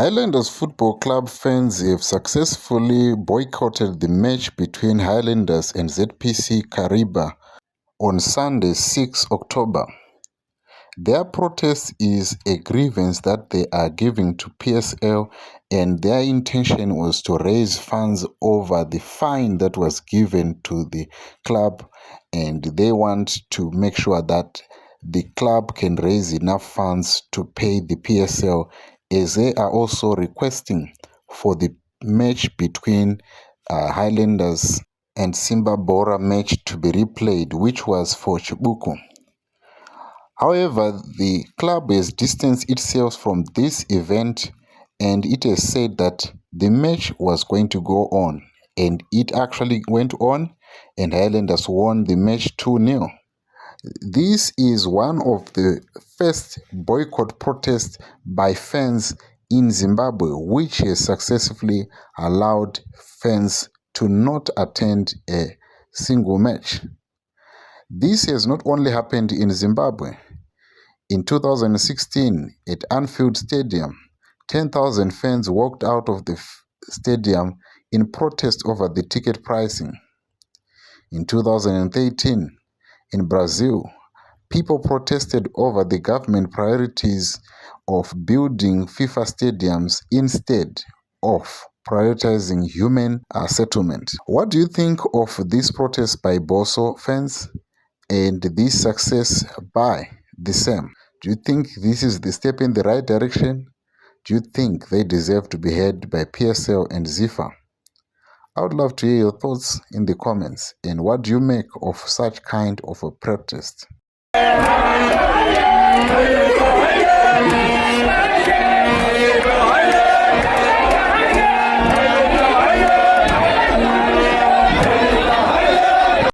Highlanders Football Club fans have successfully boycotted the match between Highlanders and ZPC Kariba on Sunday, 6 October. Their protest is a grievance that they are giving to PSL, and their intention was to raise funds over the fine that was given to the club, and they want to make sure that the club can raise enough funds to pay the PSL, as they are also requesting for the match between Highlanders and Simba Bora match to be replayed, which was for Chibuku. However, the club has distanced itself from this event, and it has said that the match was going to go on, and it actually went on, and Highlanders won the match 2-0. This is one of the first boycott protests by fans in Zimbabwe, which has successfully allowed fans to not attend a single match. This has not only happened in Zimbabwe. In 2016, at Anfield Stadium, 10,000 fans walked out of the stadium in protest over the ticket pricing. In 2013, in Brazil, people protested over the government priorities of building FIFA stadiums instead of prioritizing human settlement. What do you think of this protest by Boso fans and this success by the same? Do you think this is the step in the right direction? Do you think they deserve to be heard by PSL and ZIFA? I would love to hear your thoughts in the comments, and what do you make of such kind of a protest?